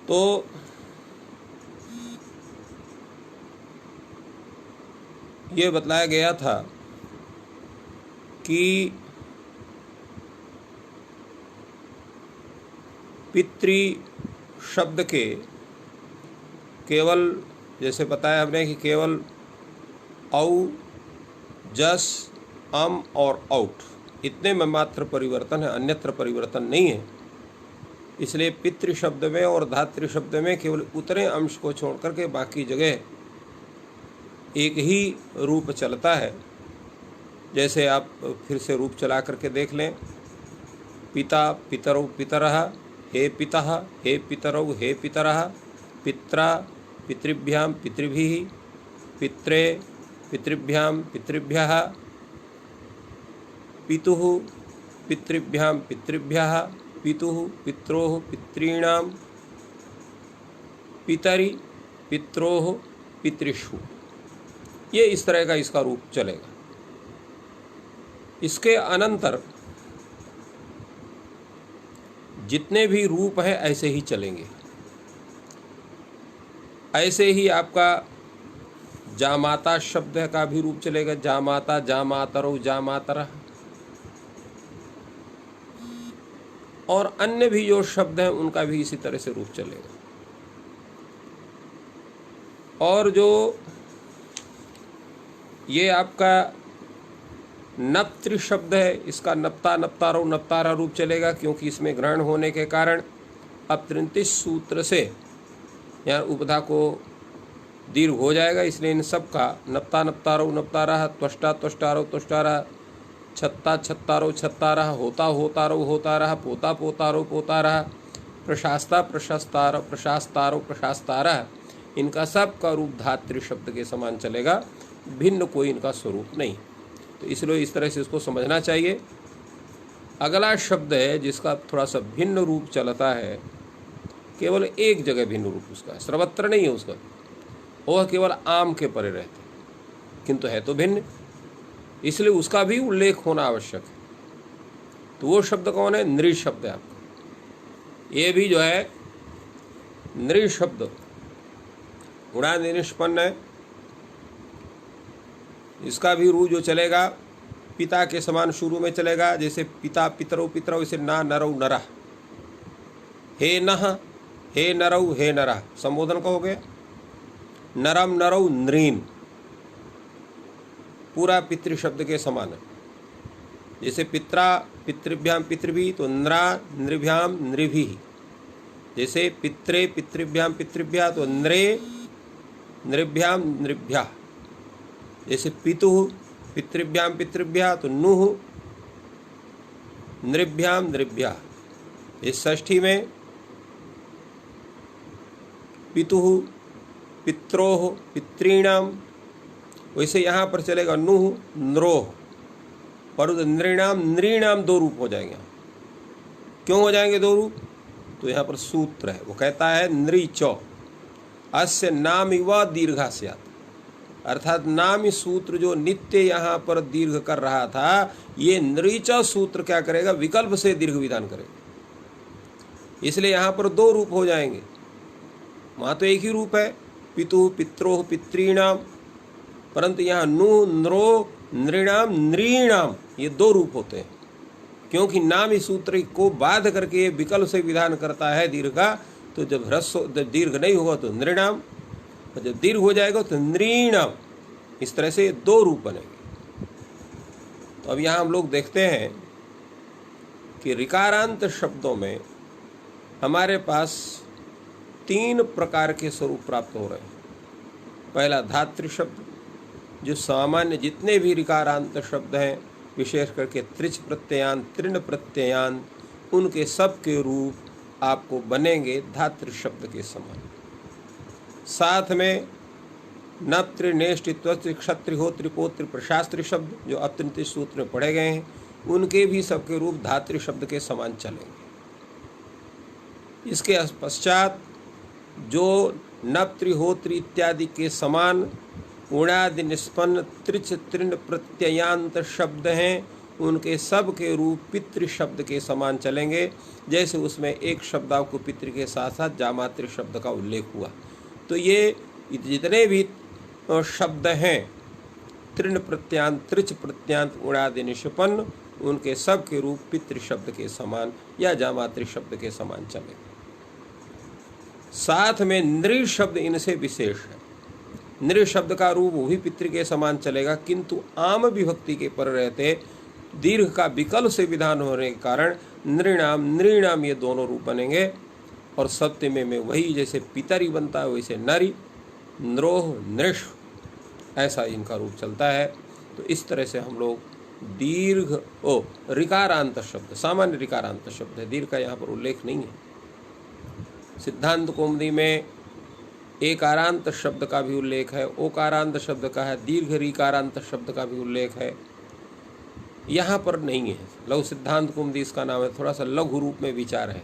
तो ये बतलाया गया था कि पितृ शब्द के केवल, जैसे बताया हमने कि केवल औ, जस, अम और औट इतने में मात्र परिवर्तन है, अन्यत्र परिवर्तन नहीं है। इसलिए पितृ शब्द में और धातृ शब्द में केवल उतने अंश को छोड़ करके बाकी जगह एक ही रूप चलता है। जैसे आप फिर से रूप चला करके देख लें, पिता पितरौ पितरः, हे पितः हे पितरौ हे पितरः, पित्रा पितृभ्यां पितृभिः, पित्रे पितृभ्यां पितृभ्यः, पितुः पितृभ्यां पितृभ्यः, पितुः पित्रोः पितॄणां, पितरि पित्रोः पितृषु। ये इस तरह का इसका रूप चलेगा। इसके अनंतर जितने भी रूप हैं ऐसे ही चलेंगे। ऐसे ही आपका जामाता शब्द का भी रूप चलेगा, जामाता, जामातरौ, जामातरः। और अन्य भी जो शब्द हैं उनका भी इसी तरह से रूप चलेगा। और जो ये आपका नप्तृ शब्द है, इसका नप्ता, नप्तारौ, नप्तारा रूप चलेगा, क्योंकि इसमें ग्रहण होने के कारण अपतृंतिश सूत्र से यहाँ उपधा को दीर्घ हो जाएगा। इसलिए इन सब का नप्ता नप्तारौ नप्तारः, त्वष्टा त्वष्टारौ त्वष्टारः, छत्ता छत्तारौ छत्तारः, होता होतारौ होतारः, पोता पोतारौ पोतारः, प्रशास्ता प्रशास्तारौ प्रशास्तारौ प्रशास्तारः, इनका सब का रूप धातृ शब्द के समान चलेगा, भिन्न कोई इनका स्वरूप नहीं। तो इसलिए इस तरह से इसको समझना चाहिए। अगला शब्द है जिसका थोड़ा सा भिन्न रूप चलता है, केवल एक जगह भिन्न रूप उसका है, सर्वत्र नहीं है उसका, वह केवल आम के परे रहते, किंतु है तो भिन्न, इसलिए उसका भी उल्लेख होना आवश्यक है। तो वो शब्द कौन है? नृ शब्द है आपका। ये भी जो है नृ शब्द गुणादि निष्पन्न है। इसका भी रूप जो चलेगा पिता के समान शुरू में चलेगा, जैसे पिता पितरौ पितरौ, इसे ना नरौ नरः, हे नः हे नरौ हे नरः, संबोधन का हो गया। नरम नरौ नृन, पूरा पितृ शब्द के समान है। जैसे पित्रा पितृभ्याम पितृभि, तो नृ नृभ्याम नृभिः। जैसे पित्रे पितृभ्याम पितृभ्या, तो नृ नृभ्याम नृभ्यः। जैसे पितुः पितृभ्याम पितृभ्या, तो नुः नृभ्याम नृभ्यः। इस षष्ठी में पितुः पित्रोः पितॄणाम, वैसे यहाँ पर चलेगा नुः नृोः, पर नृणाम नृणाम दो रूप हो जाएंगे। क्यों हो जाएंगे दो रूप? तो यहाँ पर सूत्र है, वो कहता है नृच अस्य नाम इव दीर्घा स्यात्, अर्थात नाम सूत्र जो नित्य यहाँ पर दीर्घ कर रहा था, ये नृच सूत्र क्या करेगा? विकल्प से दीर्घ विधान करेगा। इसलिए यहाँ पर दो रूप हो जाएंगे। वहाँ तो एक ही रूप है, पितुः पित्रोः पितॄणाम, परंतु यहाँ नु नृो नृणाम नृणाम, ये दो रूप होते हैं। क्योंकि नाम इस सूत्र को बाध करके विकल्प से विधान करता है दीर्घ का, तो जब ह्रस्व दीर्घ नहीं होगा तो नृणाम, और जब दीर्घ हो जाएगा तो नृणाम। इस तरह से दो रूप बनेंगे। तो अब यहाँ हम लोग देखते हैं कि ऋकारांत शब्दों में हमारे पास तीन प्रकार के स्वरूप प्राप्त हो रहे हैं। पहला धातृ शब्द, जो सामान्य जितने भी ऋकारांत शब्द हैं, विशेष करके त्रिच प्रत्ययान तृण प्रत्ययान, उनके सब के रूप आपको बनेंगे धातृ शब्द के समान। साथ में नप्तृ नेष्टि त्वस्त्रि क्षत्रि होत्रि पोत्रि प्रशास्त्रि शब्द जो अपतृंति सूत्र में पढ़े गए हैं, उनके भी सबके रूप धातृ शब्द के समान चलेंगे। इसके पश्चात जो नप्तृ होत्रि इत्यादि के समान उणादि निष्पन्न त्रिच तृण प्रत्ययांत शब्द हैं, उनके सब के रूप पितृ शब्द के समान चलेंगे, जैसे उसमें एक शब्दावको पितृ के साथ साथ जामातृ शब्द का उल्लेख हुआ। तो ये जितने भी शब्द हैं तृण प्रत्यांत, त्रिच प्रत्यांत, उणादि निष्पन्न, उनके सब के रूप पितृ शब्द के समान या जामातृ शब्द के समान चले। साथ में नृ शब्द इनसे विशेष है। नृ शब्द का रूप वो भी पितृ के समान चलेगा, किंतु आम विभक्ति के पर रहते दीर्घ का विकल्प से विधान होने के कारण नृणाम नृणाम ये दोनों रूप बनेंगे। और सप्तमी में वही जैसे पितरी बनता है वैसे नरि, नृह, नृष ऐसा इनका रूप चलता है। तो इस तरह से हम लोग दीर्घ ऋकारांत शब्द, सामान्य ऋकारांत शब्द है, दीर्घ का यहाँ पर उल्लेख नहीं है। सिद्धांत कौमुदी में एकारांत शब्द का भी उल्लेख है, ओकारांत शब्द का है, दीर्घ ऋकारांत शब्द का भी उल्लेख है, यहाँ पर नहीं है। लघु सिद्धांत कौमुदी इसका नाम है, थोड़ा सा लघु रूप में विचार है।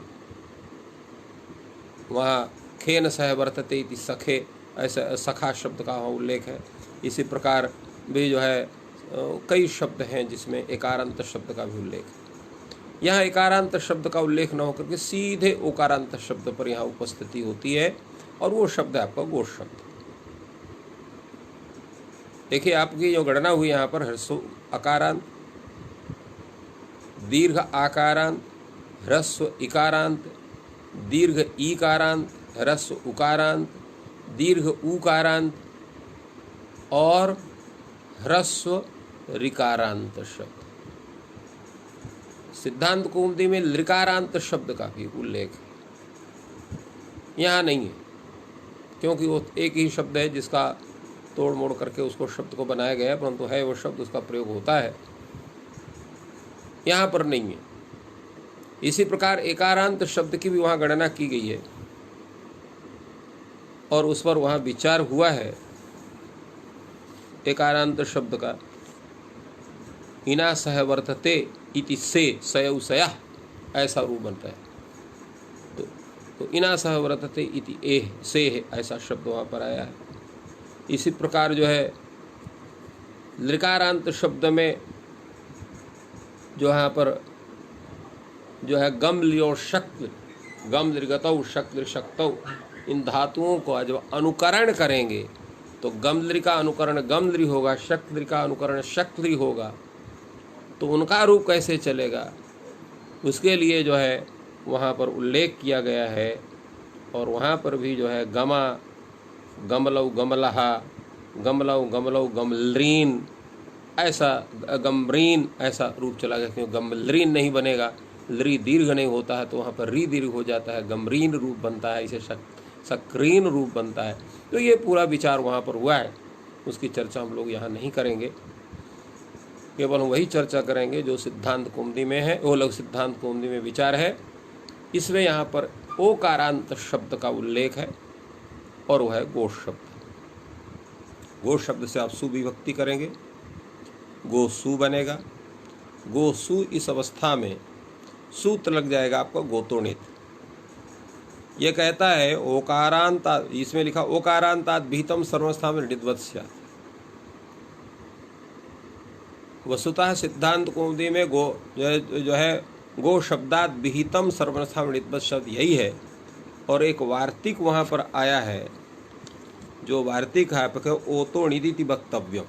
वहाँ खेन सह वर्तते इति सखे, ऐसा सखा शब्द का वहाँ उल्लेख है। इसी प्रकार भी जो है कई शब्द हैं जिसमें एकारांत शब्द का भी उल्लेख है। यहाँ एकारांत शब्द का उल्लेख न होकर के सीधे ओकारांत शब्द पर यहाँ उपस्थिति होती है, और वो शब्द है आपका गोष शब्द। देखिए आपकी जो गणना हुई यहाँ पर ह्रस्व अकारांत, दीर्घ आकारांत, ह्रस्व इकारांत, दीर्घ ईकारांत, ह्रस्व उकारांत, दीर्घ उकारांत और ह्रस्व ऋकारांत शब्द। सिद्धांत कौमुदी में लृकारांत शब्द का भी उल्लेख है, यहाँ नहीं है, क्योंकि वो एक ही शब्द है जिसका तोड़ मोड़ करके उसको शब्द को बनाया गया है, परंतु है वो शब्द, उसका प्रयोग होता है, यहाँ पर नहीं है। इसी प्रकार एकारांत शब्द की भी वहाँ गणना की गई है और उस पर वहाँ विचार हुआ है। एकारांत शब्द का इना सह वर्तते इति से सयौ सयः ऐसा रूप बनता है। तो इना सह वर्तते इति एह से है ऐसा शब्द वहाँ पर आया है। इसी प्रकार जो है लृकारांत शब्द में जो यहाँ पर जो है गम लियो शक्ल, गम लृगतौ शक्ल शक्तौ, इन धातुओं को जब अनुकरण करेंगे तो गमद्रि का अनुकरण गमद्रि होगा, शक्द्रि का अनुकरण शक्द्रि होगा। तो उनका रूप कैसे चलेगा, उसके लिए जो है वहाँ पर उल्लेख किया गया है। और वहाँ पर भी जो है गमा गमलौ गमलहा, गमलौ गमलौ गमलरीन, ऐसा गमरीन ऐसा रूप चला गया, क्योंकि गमलरीन नहीं बनेगा, लरी दीर्घ नहीं होता है तो वहाँ पर री दीर्घ हो जाता है, गमरीन रूप बनता है, इसे सक्रीन रूप बनता है। तो ये पूरा विचार वहाँ पर हुआ है, उसकी चर्चा हम लोग यहाँ नहीं करेंगे, केवल हम वही चर्चा करेंगे जो सिद्धांत कौमुदी में है, वो लघु सिद्धांत कौमुदी में विचार है। इसमें यहाँ पर ओकारांत शब्द का उल्लेख है और वह है गोष शब्द। गोष शब्द से आप सुविभक्ति करेंगे, गोसु बनेगा। गोसु इस अवस्था में सूत्र लग जाएगा आपका गोतोणित। ये कहता है ओकारांत, इसमें लिखा ओकारांतात् विहितम सर्वस्थान निवत् स्यात्। वस्तुतः सिद्धांत कौमुदी में गो जो है गो शब्दात विहितम सर्वस्थान निवत् शब्द यही है। और एक वार्तिक वहाँ पर आया है, जो वार्तिक है आपके ओतोणिदिति वक्तव्यम।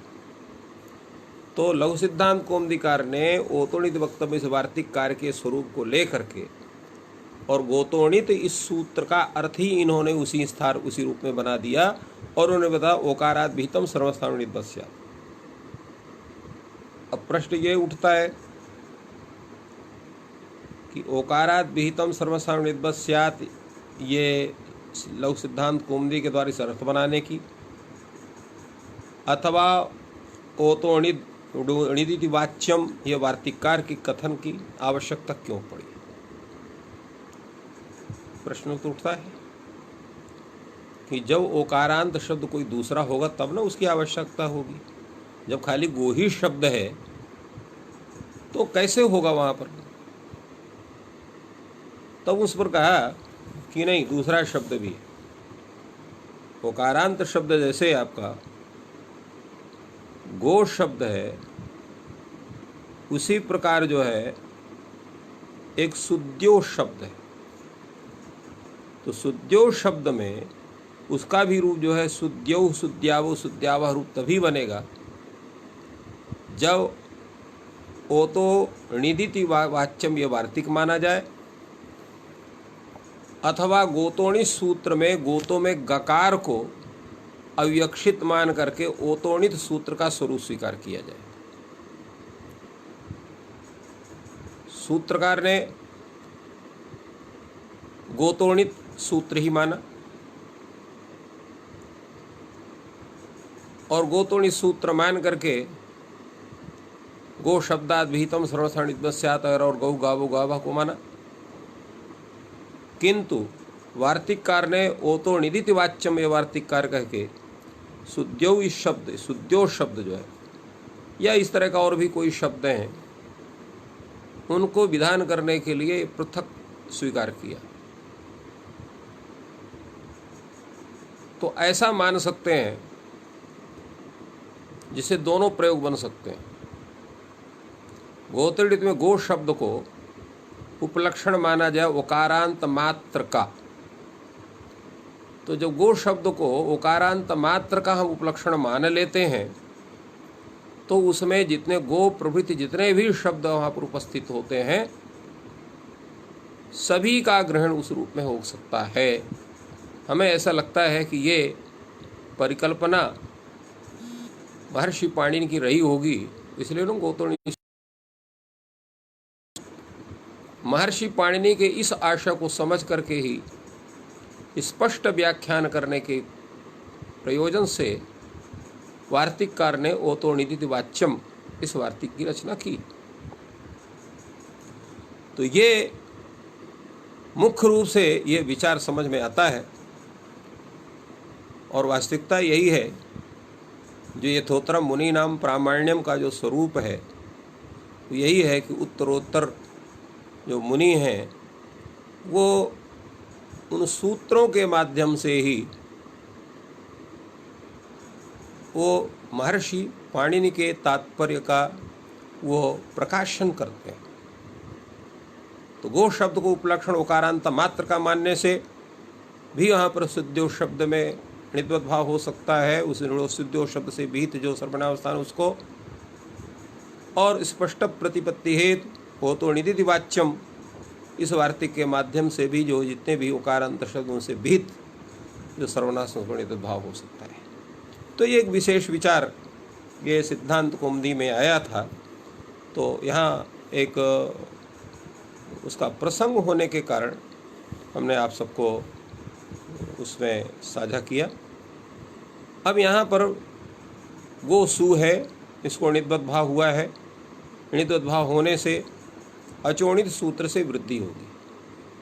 तो लघु सिद्धांत कौमुदीकार ने ओतोणित वक्तव्य से वार्तिक कार्य के स्वरूप को लेकर के और गोतोणित इस सूत्र का अर्थ ही इन्होंने उसी स्थान उसी रूप में बना दिया और उन्होंने बताया ओकारात विहितम सर्वस्थान निवत् स्यात्। अब प्रश्न ये उठता है कि ओकारात विहितम सर्वस्थान निवत् स्यात् ये लघु सिद्धांत कौमुदी के द्वारा इस अर्थ बनाने की, अथवा ओतोणिदिति वाच्यम ये वार्तिककार की कथन की आवश्यकता क्यों पड़ी। प्रश्न तो उठता है कि जब ओकारांत शब्द कोई दूसरा होगा तब ना उसकी आवश्यकता होगी, जब खाली गो ही शब्द है तो कैसे होगा वहाँ पर। तब उस पर कहा कि नहीं, दूसरा शब्द भी है। ओकारांत शब्द जैसे आपका गो शब्द है, उसी प्रकार जो है एक सुद्यो शब्द है, तो सुद्यो शब्द में उसका भी रूप जो है सुद्यो सुद्यावो सुद्यावह रूप तभी बनेगा जब ओ तो निदिति वाच्यम ये वार्तिक माना जाए, अथवा गोतोणी सूत्र में गोतो में गकार को अव्यक्षित मान करके ओतोणित सूत्र का स्वरूप स्वीकार किया जाए। सूत्रकार ने गोतोणित सूत्र ही माना और गोतोणित सूत्र मान करके गो शब्दाद विहितम सर्वसाणित्वस्यात् और गौ गावो गावा को माना, किंतु वार्तिककार ने ओतो निदिति वाच्यम ये वार्तिककार कह के सुद्यो इस शब्द सुद्यो शब्द जो है या इस तरह का और भी कोई शब्द हैं उनको विधान करने के लिए पृथक स्वीकार किया। तो ऐसा मान सकते हैं जिसे दोनों प्रयोग बन सकते हैं। गोतड़ित में गो शब्द को उपलक्षण माना जाए ओकारांत मात्र का, तो जब गो शब्द को ओकारांत मात्र का हम उपलक्षण मान लेते हैं तो उसमें जितने गो प्रभृति जितने भी शब्द वहाँ पर उपस्थित होते हैं सभी का ग्रहण उस रूप में हो सकता है। हमें ऐसा लगता है कि ये परिकल्पना महर्षि पाणिनि की रही होगी, इसलिए उन्होंने गोतोणी महर्षि पाणिनि के इस आशय को समझ करके ही स्पष्ट व्याख्यान करने के प्रयोजन से वार्तिककार ने ओतो निदिति वाच्यम इस वार्तिक की रचना की। तो ये मुख्य रूप से ये विचार समझ में आता है और वास्तविकता यही है जो यथोत्तरम मुनि नाम प्रामाण्यम का जो स्वरूप है यही है कि उत्तरोत्तर जो मुनि हैं वो उन सूत्रों के माध्यम से ही वो महर्षि पाणिनि के तात्पर्य का वो प्रकाशन करते हैं। तो गो शब्द को उपलक्षण ओकारांत मात्र का मानने से भी यहाँ पर सुद्यो शब्द में णिद्वत भाव हो सकता है, उस सुद्यो शब्द से विहित जो सर्वनाम स्थान उसको, और स्पष्ट प्रतिपत्ति हेतु हो तो निदिति वाच्यम इस वार्तिक के माध्यम से भी जो जितने भी ओकारांत शब्दों से विहित जो सर्वनाम णिद्वत भाव हो सकता है। तो ये एक विशेष विचार ये सिद्धांत कौमुदी में आया था, तो यहाँ एक उसका प्रसंग होने के कारण हमने आप सबको उसमें साझा किया। अब यहाँ पर गो सु है, इसको णिद्वत भाव हुआ है, णिद्वत भाव होने से अचोणित सूत्र से वृद्धि होगी,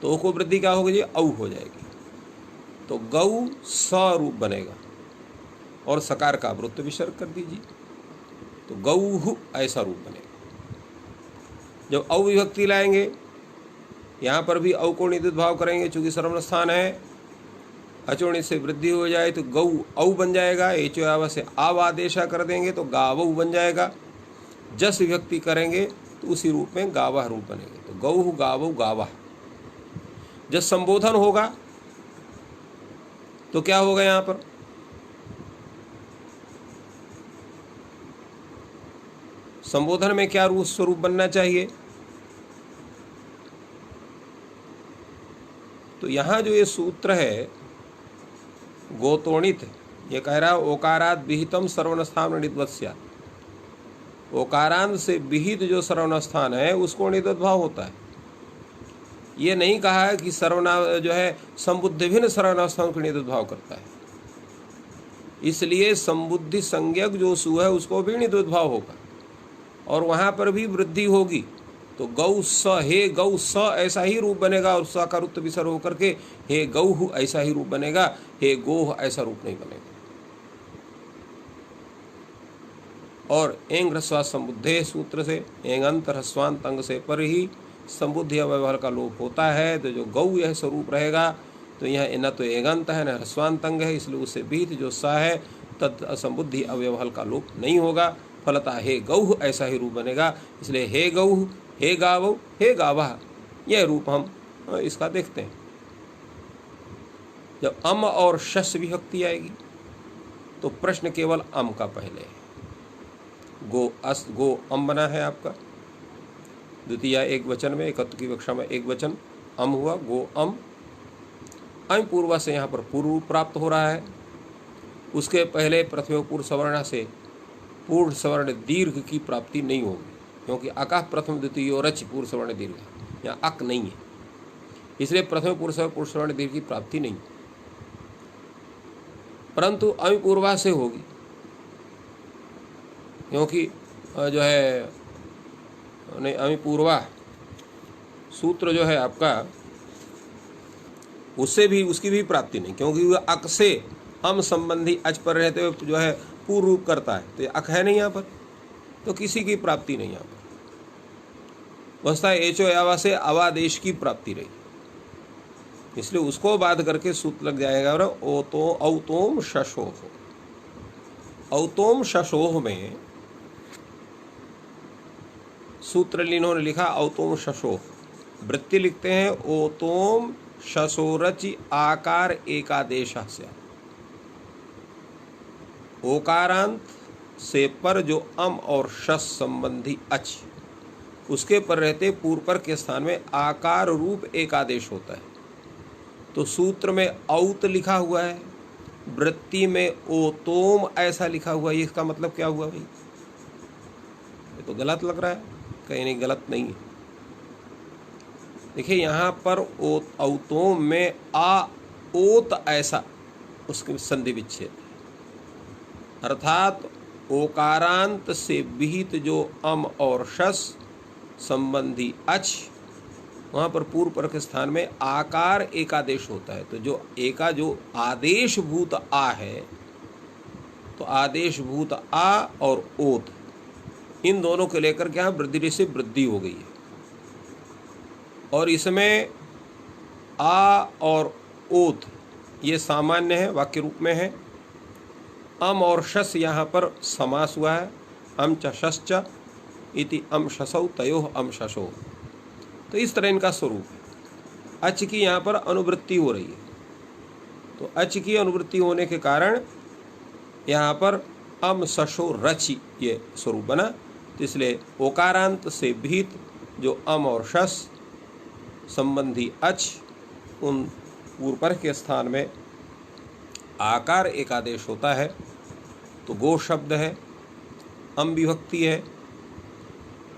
तो ओ को वृद्धि क्या होगी जी औ हो जाएगी, तो गौ स रूप बनेगा और सकार का वृत्त विसर्ग कर दीजिए तो गौहु ऐसा रूप बनेगा। जब औ विभक्ति लाएंगे यहाँ पर भी औ को णिद्वत भाव करेंगे, चूंकि सर्वनाम स्थान है, अचोणित से वृद्धि हो जाए तो गौ औ बन जाएगा, एचोयावा से आव आदेशा कर देंगे तो गावौ बन जाएगा। जस विभक्ति करेंगे तो उसी रूप में गावह रूप बनेंगे, तो गौहु गावौ गावह। जब संबोधन होगा तो क्या होगा, यहाँ पर संबोधन में क्या रूप स्वरूप बनना चाहिए, तो यहाँ जो ये सूत्र है गोतोणित, ये कह रहा है ओकारात विहितम सर्वनाम णिद्वत स्यात्, ओकारांत से विहित जो सर्वनाम स्थान है उसको णिद्वत भाव होता है। ये नहीं कहा है कि सर्वनाम जो है संबुद्धि भिन्न सर्वनाम स्थान को णिद्वत भाव करता है, इसलिए संबुद्धि संज्ञक जो सु है उसको भी णिद्वत भाव होगा और वहाँ पर भी वृद्धि होगी, तो गौ स हे गौ स ऐसा ही रूप बनेगा और स का रुत्त विसर्ग होकर के हे गौहु ऐसा ही रूप बनेगा, हे गोह ऐसा रूप नहीं बनेगा। और एंग ह्रस्वा संबुद्धे सूत्र से एंगंत ह्रस्वांत अंग से पर ही संबुद्धि अव्यवहार का लोप होता है, तो जो गौ यह स्वरूप रहेगा तो यह न तो एगंत है न ह्रस्वांत अंग है, इसलिए उससे बीत जो स है तत् संबुद्धि अव्यवहार का लोप नहीं होगा। फलता हे गौः ऐसा ही रूप बनेगा। इसलिए हे गौः, हे गावौ, हे गावः, यह रूप हम इसका देखते हैं। जब अम और शस विभक्ति आएगी तो प्रश्न केवल अम का पहले है। गो अस, गो अम बना है आपका, द्वितीय एक वचन में, एकत्व की कक्षा में एक वचन अम हुआ, गो अम। अम पूर्वा से यहाँ पर पूर्व रूप प्राप्त हो रहा है। उसके पहले प्रथम पूर्व सवर्ण से पूर्ण सवर्ण दीर्घ की प्राप्ति नहीं होगी, क्योंकि अकाः प्रथम द्वितीय और रच पूर्व सवर्ण दीर्घ, यहाँ अक नहीं है, इसलिए प्रथम पूर्व सवर्ण दीर्घ की प्राप्ति नहीं। परंतु अमि पूर्वा से होगी, क्योंकि जो है नहीं, अमि पूर्वा सूत्र जो है आपका, उससे भी उसकी भी प्राप्ति नहीं, क्योंकि वह अक से अम संबंधी अच पर रहते हुए जो है पूर्व रूप करता है, तो ये अक है नहीं यहाँ पर, तो किसी की प्राप्ति नहीं यहाँ पर। वस्तः एचो यावा से अवादेश की प्राप्ति रही, इसलिए उसको बाध करके सूत्र लग जाएगा। ओ तो औतोम शशोह, औतोम शशोह में सूत्र इन्होंने लिखा औतोम शशोह, वृत्ति लिखते हैं ओतोम शशोरचि आकार एकादेशः से। ओकारांत से पर जो अम और शस संबंधी अच, उसके पर रहते पूर्व पर के स्थान में आकार रूप एकादेश होता है। तो सूत्र में औत लिखा हुआ है, वृत्ति में ओतोम ऐसा लिखा हुआ है, इसका मतलब क्या हुआ भाई? ये तो गलत लग रहा है, कहीं नहीं, गलत नहीं है। देखिए यहाँ पर औतोम में आ ओत ऐसा उसके संधि विच्छेद, अर्थात ओकारांत से विहित जो अम और शस संबंधी अच, वहाँ पर पूर्व पर के स्थान में आकार एकादेश होता है। तो जो एका जो आदेश भूत आ है, तो आदेश भूत आ और ओत, इन दोनों को लेकर क्या वृद्धि से वृद्धि हो गई है। और इसमें आ और ओत ये सामान्य है, वाक्य रूप में है। अम और शस यहाँ पर समास हुआ है, अम च शश्च इति अम शसौ तयोः अम शशो। तो इस तरह इनका स्वरूप है। अच की यहाँ पर अनुवृत्ति हो रही है, तो अच की अनुवृत्ति होने के कारण यहाँ पर अम शशो रचि ये स्वरूप बना। तो इसलिए ओकारांत से भीत जो अम और शस संबंधी अच, उन पूर्व पर के स्थान में आकार एकादेश होता है। तो गो शब्द है, अम विभक्ति है,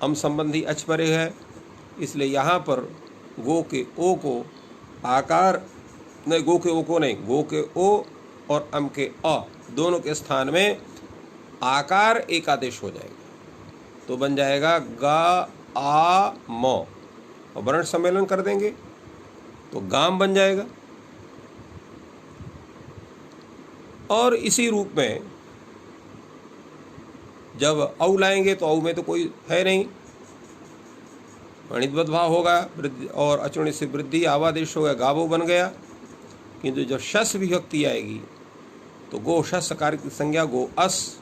अम संबंधी अच परे है, इसलिए यहाँ पर गो के ओ को आकार नहीं, गो के ओ को नहीं, गो के ओ और अम के अ दोनों के स्थान में आकार एकादेश हो जाएगा, तो बन जाएगा गा आ म, और वर्ण सम्मेलन कर देंगे तो गाम बन जाएगा। और इसी रूप में जब औ लाएंगे तो औ में तो कोई है नहीं, अणिद्वत भाव होगा, वृद्धि और अचुणित से वृद्धि आवादेश हो गया, गावो बन गया। किंतु जब शस विभक्ति आएगी तो गो शस सकार की संज्ञा गो अस,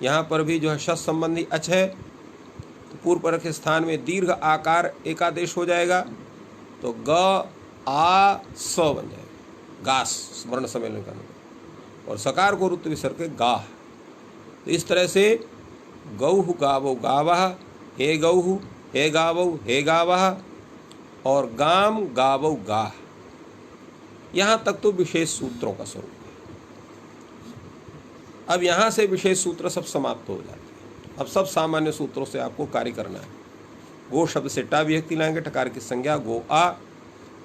यहाँ पर भी जो है शस संबंधी अच है, तो पूर्व पर के स्थान में दीर्घ आकार एकादेश हो जाएगा, तो ग आ स बन जाएगा, गास वर्ण सम्मेलन करने, और सकार को रुत्व विसर्ग के गाह। तो इस तरह से गौः गावौ गावः, हे गौः हे गावौ हे गावः, और गाम गावौ गाह। यहाँ तक तो विशेष सूत्रों का स्वरूप है। अब यहाँ से विशेष सूत्र सब समाप्त हो जाते हैं। अब सब सामान्य सूत्रों से आपको कार्य करना है। गो शब्द से टा विभक्ति लाएंगे, टकार की संज्ञा गो आ,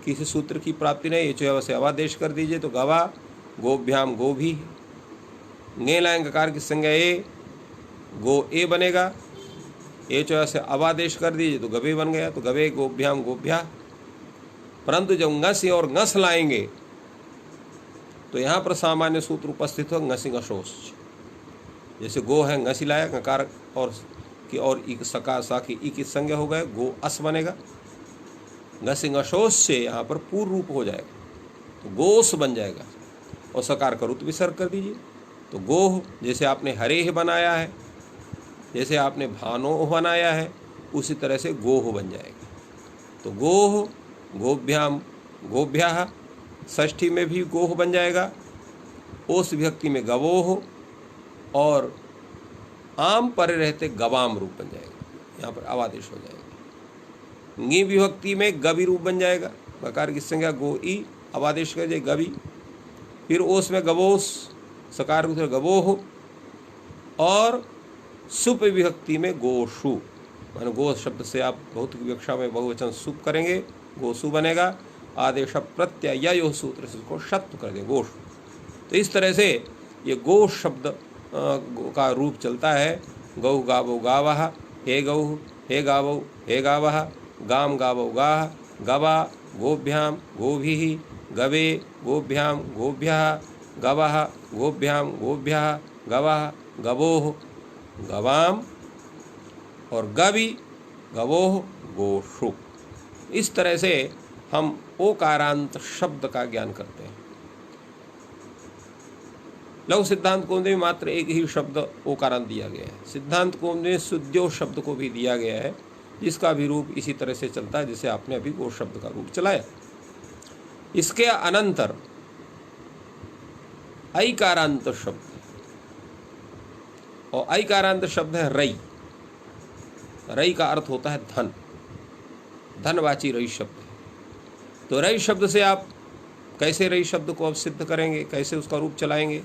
किसी सूत्र की प्राप्ति नहीं, ये चो से अवादेश कर दीजिए तो गवा, गोभ्याम गो भी। गे लाएंगे कार की संज्ञा ए, गो ए बनेगा, ए चो से अवादेश कर दीजिए तो गवे बन गया, तो गवे गोभ्याम गोभ्या। परंतु जब ngस और ngस लाएंगे तो यहाँ पर सामान्य सूत्र उपस्थित हो ngसि ngशोष। जैसे गो है ngसि लाया, नकार और की और ई सका सा की ई की संज्ञा हो गए, गो अस बनेगा। ngसि ngशोष से यहाँ पर पूर्व रूप हो जाएगा, तो गोस बन जाएगा, और सकार का रुत विसर्ग कर दीजिए तो गोह। जैसे आपने हरेह बनाया है, जैसे आपने भानोह बनाया है उसी तरह से गोह बन जाएगा। तो गोह, गोभ्याम, गोभ्याः, षष्ठी में भी गोह बन जाएगा, ओस विभक्ति में गवोह, और आम परे रहते गवाम रूप बन जाएगा, यहाँ पर अवादेश हो जाएगा। ङी विभक्ति में गवि रूप बन जाएगा, मकार की संज्ञा गो ई, अवादेश कर जाए गवि। फिर ओस में गवोस, सकार रूप से गवोह, और सुप विभक्ति में गोशु, माने गो शब्द से आप भौतिक विवक्षा में बहुवचन सुप करेंगे, गोसु बनेगा। आदेश प्रत्यय सूत्र से उसको शत्व कर दें, गोश। तो इस तरह से ये गोश शब्द का रूप चलता है। गौ गावो गावः, हे गौ हे गावो हे गावः, गाम गावो गाः, गवा, गोभ्याम गोभिः, गवे गोभ्याम गोभ्यः, गवः गोभ्याम गोभ्यः, गवः गवोः गवाम, और गवि गवोह गोशु। इस तरह से हम ओकारांत शब्द का ज्ञान करते हैं। लघु सिद्धांत कौमुदी में मात्र एक ही शब्द ओकारांत दिया गया है। सिद्धांत कौमुदी में सुद्यो शब्द को भी दिया गया है, जिसका भी रूप इसी तरह से चलता है जिसे आपने अभी गो शब्द का रूप चलाया। इसके अनंतर ऐकारांत शब्द, और ऐकारांत शब्द है रई। रई का अर्थ होता है धन, धनवाची रई शब्द है। तो रई शब्द से आप कैसे रई शब्द को अब सिद्ध करेंगे, कैसे उसका रूप चलाएंगे?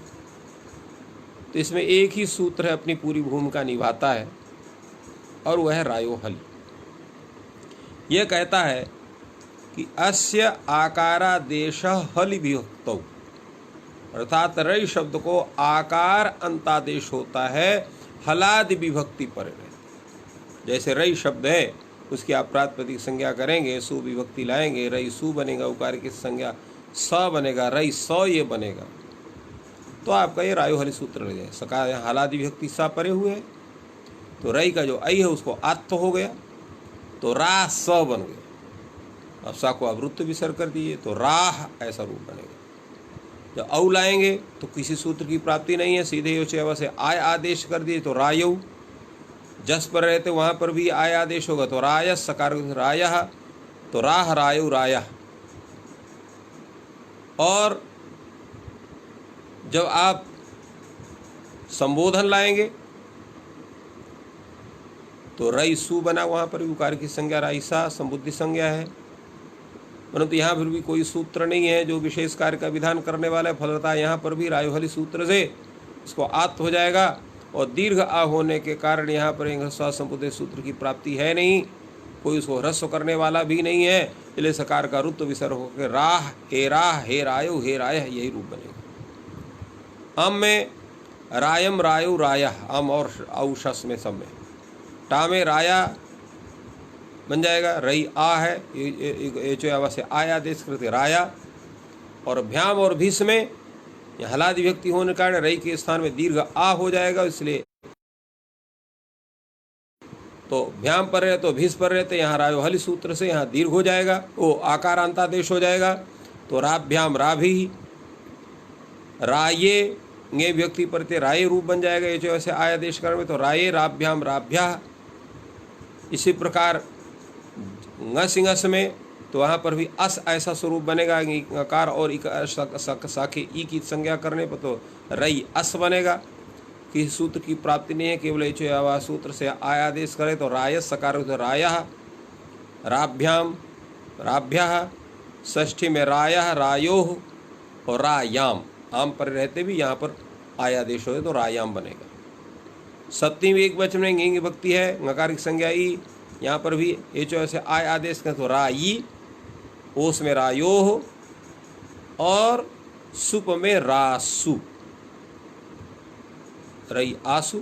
तो इसमें एक ही सूत्र है अपनी पूरी भूमिका निभाता है, और वह है रायो हलि। यह कहता है कि अस्य आकारादेश हलि विभक्तौ, अर्थात रई शब्द को आकार अंतादेश होता है हलादि विभक्ति पर। जैसे रई शब्द है उसकी आप प्रातिपदिक संज्ञा करेंगे, सु विभक्ति लाएंगे, रई सु बनेगा, उकार की संज्ञा स बनेगा, रई स ये बनेगा, तो आपका ये रायो हलि सूत्र लग जाए। सकार हलादि विभक्ति सा परे हुए है, तो रई का जो ऐ है उसको आत्त हो गया, तो रा स बन गया। अब सा को आप वृत्त विसर्ग कर दिए तो राह ऐसा रूप बनेगा। जब औ लाएंगे तो किसी सूत्र की प्राप्ति नहीं है, सीधे योचेवा से आय आदेश कर दिए तो रायौ। जस पर रहते वहाँ पर भी आय आदेश होगा तो रायस, सकार रायः, तो राह रायौ रायः। और जब आप संबोधन लाएंगे तो रई सु बना, वहाँ पर भी उकार की संज्ञा राइसा संबुद्धि संज्ञा है, परंतु यहाँ फिर भी कोई सूत्र नहीं है जो विशेष कार्य का विधान करने वाला है। फलतः यहाँ पर भी रायो हलि सूत्र से इसको आत्त हो जाएगा, और दीर्घ आ होने के कारण यहाँ पर ह्रस्व संबुद्धि सूत्र की प्राप्ति है नहीं, कोई उसको ह्रस्व करने वाला भी नहीं है, इसलिए सकार का रुत्व विसर्ग होकर राह हे रायो हे राय, यही रूप बनेगा। अम में रायम रायो रायः, अम और औशस में सब में, टा में राया बन जाएगा, रई आ है, ये से आया आदेश करते राया, और भ्याम और भीष में यह हलादि विभक्ति होने के कारण रई के स्थान में दीर्घ आ हो जाएगा, इसलिए तो भ्याम पर रहे तो भीष पर रहते, यहाँ रायो हलि सूत्र से यहाँ दीर्घ हो जाएगा, वो आकारांतादेश हो जाएगा। तो राभ्याम राभि, राये ङे व्यक्ति परते राये रूप बन जाएगा, ये जो ऐसे आया देश कर में, तो राये राभ्याम राभ्या। इसी प्रकार ngस में तो वहाँ पर भी अस ऐसा स्वरूप बनेगा, कार और साखे ई की संज्ञा करने पर तो रई अस बनेगा। किसी सूत्र की प्राप्ति नहीं है, केवल एचो सूत्र से आया आदेश करे तो रायस, सकार तो रायः, राभ्याम राभ्यः, षष्ठी में रायः रायोः, और रायाम, आम पर रहते भी यहाँ पर आया आदेश हो तो रायाम बनेगा। सप्तमी में एक वचन में ङी विभक्ति है, ङकार की संज्ञा ई, यहाँ पर भी एचो ऐसे आय आदेश करें तो राई, ओस में रायोह, और सुप में रासु, रई आसु,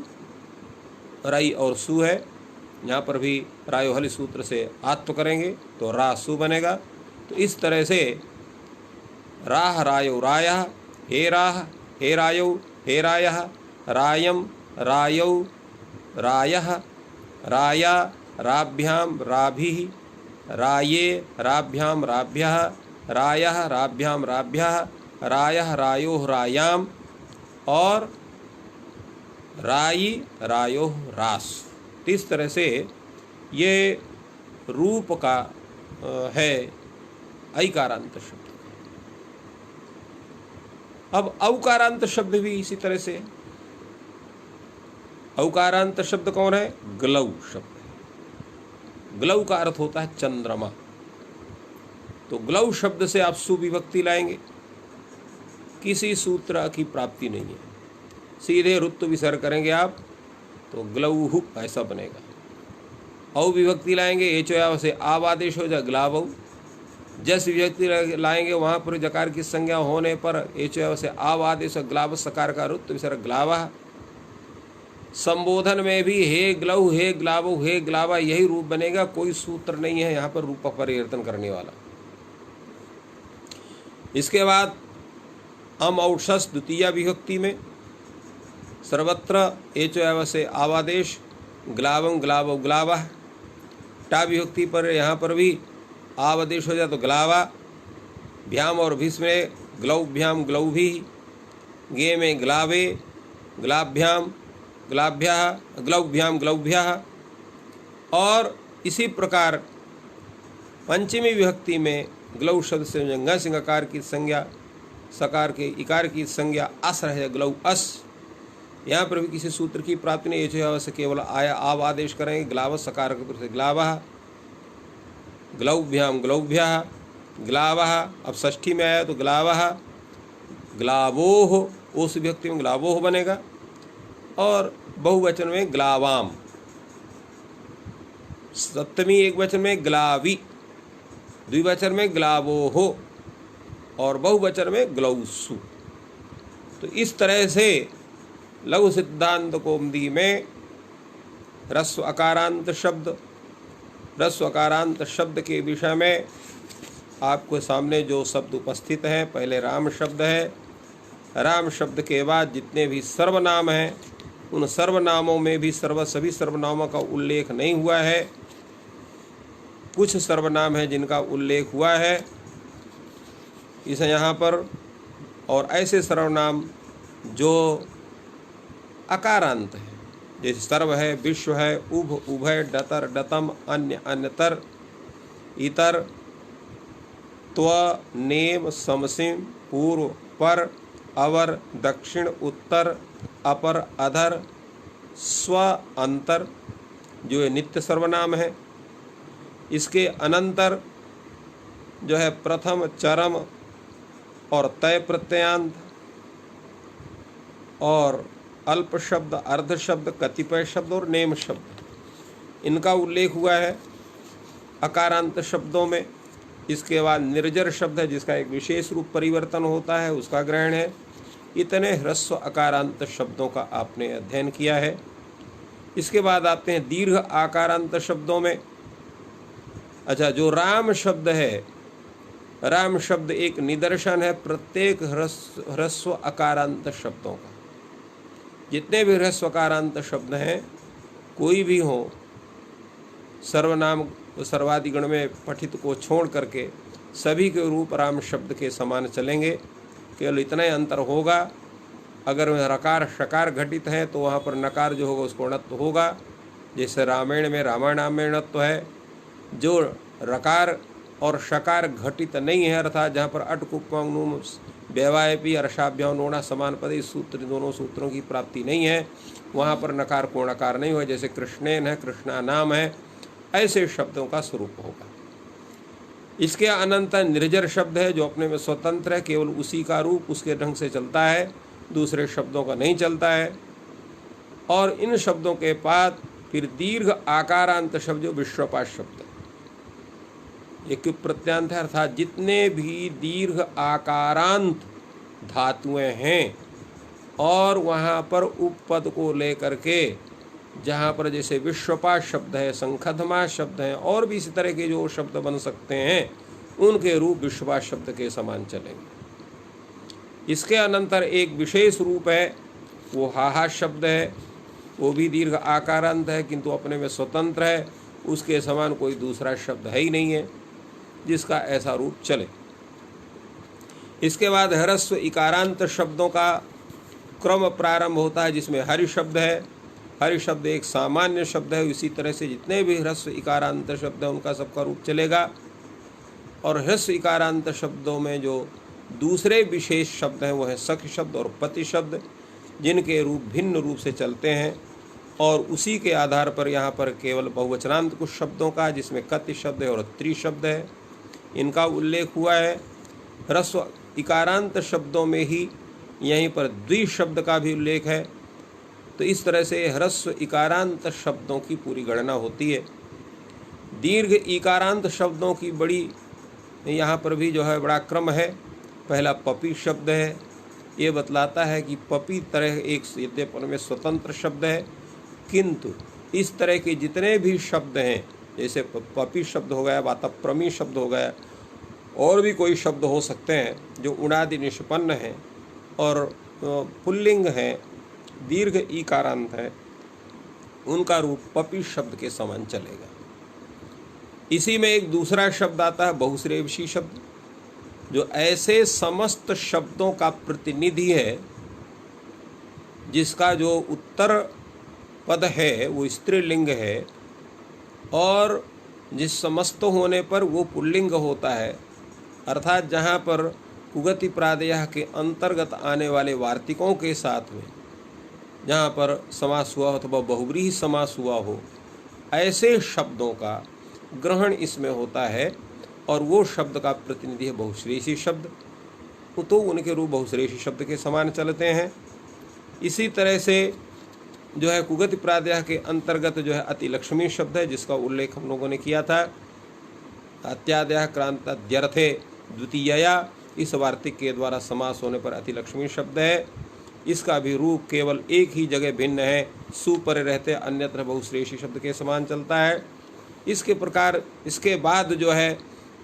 रई और सु है, यहाँ पर भी रायो हलि सूत्र से आत्व करेंगे तो रासु बनेगा। तो इस तरह से राह रायो रायः, हे राह हे रायो हे रायः, रायम रायौ रायः, राया राभ्याम राभिः, राये राभ्याम राभ्यः, रायः राभ्याम राभ्यः, रायः रायोः रायाम, और राई रायो रास। इस तरह से ये रूप का है ऐकारांत शब्द। अब औकारांत शब्द भी इसी तरह से। औकारांत शब्द कौन है? ग्लौ शब्द है। ग्लौ का अर्थ होता है चंद्रमा। तो ग्लौ शब्द से आप सुविभक्ति लाएंगे, किसी सूत्र की प्राप्ति नहीं है, सीधे रुत्व विसर्ग करेंगे आप तो ग्लौहु ऐसा बनेगा। औ विभक्ति लाएंगे, एचोया से आव आदेश हो जाए ग्लावौ। जस विभक्ति लाएंगे वहाँ पर जकार की संज्ञा होने पर एचोया से आव आदेश ग्लाव सकार का रुत्व विसर्ग ग्लावा। संबोधन में भी हे ग्लौ हे ग्लावो हे ग्लावा यही रूप बनेगा, कोई सूत्र नहीं है यहाँ पर रूप परिवर्तन करने वाला। इसके बाद अम और शस द्वितीय विभक्ति में सर्वत्र एचोया से आवादेश ग्लावं ग्लावो ग्लावा। टा विभक्ति पर यहाँ पर भी आवादेश हो जाए तो ग्लावा। भ्याम और भिस में ग्लौभ्याम ग्लौभी। गे में ग्लावे ग्लाभ्याम ग्लाभ्या ग्लौभ्याम ग्लौभ्या। और इसी प्रकार पंचमी विभक्ति में ग्लौ शब्द से जंगा सिंगाकार की संज्ञा, सकार के इकार की संज्ञा अस रहे ग्लौ अस। यहाँ पर भी किसी सूत्र की प्राप्ति नहीं, एचोया से केवल आया आव आदेश करेंगे। ग्लाव सकार के से ग्लावः ग्लौभ्याम ग्लौभ्यः ग्लावः। अब षष्ठी में आया तो ग्लावः ग्लावोह, उस विभक्ति में ग्लावोह बनेगा। और बहुवचन में ग्लावाम। सप्तमी एक वचन में ग्लावी, द्विवचन में ग्लावोहो और बहुवचन में ग्लौसु। तो इस तरह से लघु सिद्धांत कौमुदी में ह्रस्व अकारांत शब्द, ह्रस्व अकारांत शब्द के विषय में आपको सामने जो शब्द उपस्थित हैं, पहले राम शब्द है। राम शब्द के बाद जितने भी सर्वनाम हैं उन सर्वनामों में भी सभी सर्वनामों का उल्लेख नहीं हुआ है। कुछ सर्वनाम हैं जिनका उल्लेख हुआ है इस यहाँ पर, और ऐसे सर्वनाम जो अकारांत है, जैसे सर्व है, विश्व है, उभ उभय, डतर डतम, अन्य अन्यतर, इतर, त्व, नेम, समसिम, पूर्व, पर, अवर, दक्षिण, उत्तर, अपर, अधर, स्व, अंतर, जो ये नित्य सर्वनाम है। इसके अनंतर जो है प्रथम, चरम और तय प्रत्ययांत और अल्प शब्द, अर्ध शब्द, कतिपय शब्द और नेम शब्द, इनका उल्लेख हुआ है अकारांत शब्दों में। इसके बाद निर्जर शब्द है जिसका एक विशेष रूप परिवर्तन होता है, उसका ग्रहण है। इतने ह्रस्व अकारांत शब्दों का आपने अध्ययन किया है। इसके बाद आते हैं दीर्घ आकारांत शब्दों में। अच्छा, जो राम शब्द है, राम शब्द एक निदर्शन है प्रत्येक ह्रस्व अकारांत शब्दों का। जितने भी ह्रस्व अकारांत शब्द हैं, कोई भी हो, सर्वनाम सर्वादिगण में पठित को छोड़ करके सभी के रूप राम शब्द के समान चलेंगे। केवल इतना ही अंतर होगा, अगर रकार शकार घटित है तो वहाँ पर नकार जो होगा उसको णत्व होगा। जैसे रामायण में रामायणाम में णत्व है। जो रकार और शकार घटित नहीं है, अर्थात जहाँ पर अट कुप्वांग व्यवायपी अर्षाभ्याम नोणा समान पद, इस सूत्र दोनों सूत्रों की प्राप्ति नहीं है, वहाँ पर नकार को णकार नहीं हुआ। जैसे कृष्णेन है, कृष्णा नाम है, ऐसे शब्दों का स्वरूप होगा। इसके अनंत निर्जर शब्द है जो अपने में स्वतंत्र है, केवल उसी का रूप उसके ढंग से चलता है, दूसरे शब्दों का नहीं चलता है। और इन शब्दों के बाद फिर दीर्घ आकारांत शब्द जो विश्वपात शब्द है, एक प्रत्यांत है, अर्थात जितने भी दीर्घ आकारांत धातुएं हैं और वहाँ पर उपपद को लेकर के, जहाँ पर जैसे विश्वपात शब्द है, संखधमा शब्द है और भी इसी तरह के जो शब्द बन सकते हैं, उनके रूप विश्वपात शब्द के समान चलेंगे। इसके अनंतर एक विशेष रूप है, वो हाहा शब्द है, वो भी दीर्घ आकारांत है किंतु अपने में स्वतंत्र है, उसके समान कोई दूसरा शब्द है ही नहीं है जिसका ऐसा रूप चले। इसके बाद ह्रस्व इकारांत शब्दों का क्रम प्रारंभ होता है जिसमें हरि शब्द है। हरि शब्द एक सामान्य शब्द है। इसी तरह से जितने भी ह्रस्व इकारांत शब्द हैं उनका सबका रूप चलेगा। और ह्रस्व इकारांत शब्दों में जो दूसरे विशेष शब्द हैं वो हैं सख्य शब्द और पति शब्द, जिनके रूप भिन्न रूप से चलते हैं। और उसी के आधार पर यहाँ पर केवल बहुवचनांत कुछ शब्दों का, जिसमें कति शब्द है और त्रि शब्द है, इनका उल्लेख हुआ है। ह्रस्व इकारांत शब्दों में ही यहीं पर द्वि शब्द का भी उल्लेख है। तो इस तरह से ह्रस्व इकारांत शब्दों की पूरी गणना होती है। दीर्घ इकारांत शब्दों की बड़ी यहाँ पर भी जो है बड़ा क्रम है। पहला पपी शब्द है। ये बतलाता है कि पपी तरह एक यद्यपि में स्वतंत्र शब्द है, किंतु इस तरह के जितने भी शब्द हैं, जैसे पपी शब्द हो गया, वातप्रमी शब्द हो गया, और भी कोई शब्द हो सकते हैं जो उणादि निष्पन्न हैं और पुल्लिंग हैं, दीर्घ ईकारांत है, उनका रूप पपी शब्द के समान चलेगा। इसी में एक दूसरा शब्द आता है बहुश्रेयसी शब्द, जो ऐसे समस्त शब्दों का प्रतिनिधि है जिसका जो उत्तर पद है वो स्त्रीलिंग है और जिस समस्त होने पर वो पुल्लिंग होता है। अर्थात जहाँ पर कुगति प्रादेय के अंतर्गत आने वाले वार्तिकों के साथ में जहाँ पर समास हुआ अथवा बहुव्रीहि समास हुआ हो, ऐसे शब्दों का ग्रहण इसमें होता है और वो शब्द का प्रतिनिधि है बहुश्रेयसी शब्द, तो उनके रूप बहुश्रेयसी शब्द के समान चलते हैं। इसी तरह से जो है कुगति प्रादेय के अंतर्गत जो है अतिलक्ष्मी शब्द है, जिसका उल्लेख हम लोगों ने किया था। अत्यादय क्रांताद्यर्थे द्वितीयया, इस वार्तिक के द्वारा समास होने पर अतिलक्ष्मी शब्द है। इसका भी रूप केवल एक ही जगह भिन्न है, सुपर रहते अन्यत्र बहुश्रेयसी शब्द के समान चलता है। इसके प्रकार इसके बाद जो है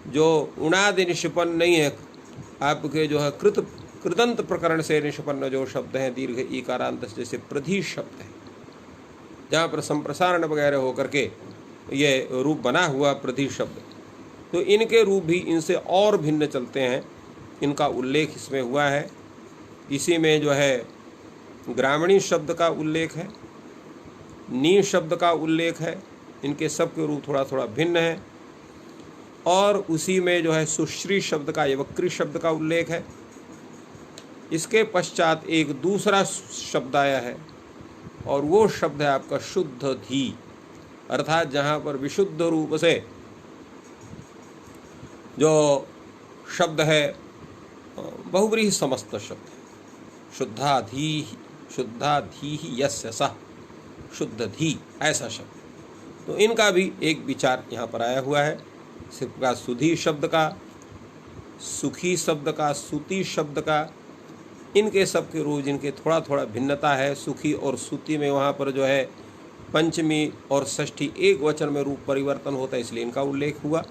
जो उणादि निष्पन्न नहीं है, आपके जो है कृदंत प्रकरण से निष्पन्न जो शब्द हैं दीर्घ ईकारांत, जैसे प्रधि शब्द है, जहाँ पर संप्रसारण वगैरह होकर के ये रूप बना हुआ प्रधि शब्द, तो इनके रूप भी इनसे और भिन्न चलते हैं। इनका उल्लेख इसमें हुआ है। इसी में जो है ग्रामीणी शब्द का उल्लेख है, नी शब्द का उल्लेख है। इनके सब के रूप थोड़ा थोड़ा भिन्न है। और उसी में जो है सुश्री शब्द का, यवक्री शब्द का उल्लेख है। इसके पश्चात एक दूसरा शब्द आया है और वो शब्द है आपका शुद्ध धी, अर्थात जहाँ पर विशुद्ध रूप से जो शब्द है बहुव्रीहि समस्त शब्द है। शुद्धाधी यस्य सः, शुद्ध धी ऐसा शब्द। तो इनका भी एक विचार यहाँ पर आया हुआ है। सिर्फ का सुधी शब्द का, सुखी शब्द का, सूती शब्द का, इनके सब के रूप जिनके थोड़ा थोड़ा भिन्नता है। सुखी और सूती में वहाँ पर जो है पंचमी और षष्ठी एक वचन में रूप परिवर्तन होता है, इसलिए इनका उल्लेख हुआ।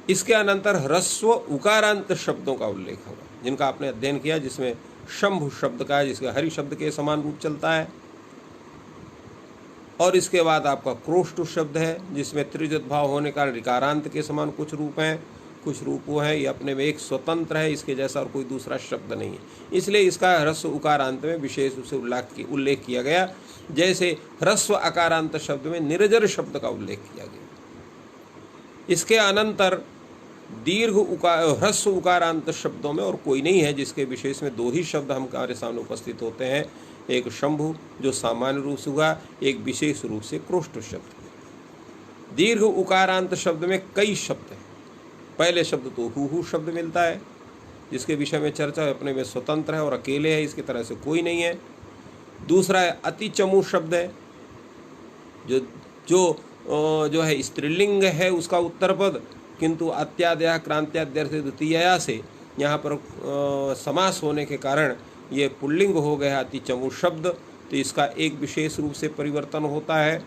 इसके अनंतर ह्रस्व उकारांत शब्दों का उल्लेख होगा, जिनका आपने अध्ययन किया, जिसमें शंभु शब्द का है, जिसका हरि शब्द के समान रूप चलता है। और इसके बाद आपका क्रोष्टु शब्द है, जिसमें त्रिजत भाव होने का ऋकारांत के समान कुछ रूप हैं, कुछ रूप वो है। ये अपने में एक स्वतंत्र है, इसके जैसा और कोई दूसरा शब्द नहीं है, इसलिए इसका ह्रस्व उकारांत में विशेष रूप से उल्लेख किया गया। जैसे ह्रस्व अकारांत शब्द में निर्जर शब्द का उल्लेख किया गया। इसके अनंतर दीर्घ ह्रस्व उकारांत शब्दों में और कोई नहीं है, जिसके विशेष में दो ही शब्द हमारे सामने उपस्थित होते हैं। एक शंभु जो सामान्य रूप से हुआ, एक विशेष रूप से क्रोष्ट शब्द। दीर्घ उकारांत शब्द में कई शब्द हैं। पहले शब्द तो हु शब्द मिलता है, जिसके विषय में चर्चा अपने में स्वतंत्र है और अकेले है, इसकी तरह से कोई नहीं है। दूसरा है अति चमू शब्द है, जो है स्त्रीलिंग है उसका उत्तर पद, किंतु अत्यादय क्रांत्याद्यर्थ द्वितीया से यहाँ पर समास होने के कारण ये पुल्लिंग हो गया अति चमू शब्द, तो इसका एक विशेष रूप से परिवर्तन होता है।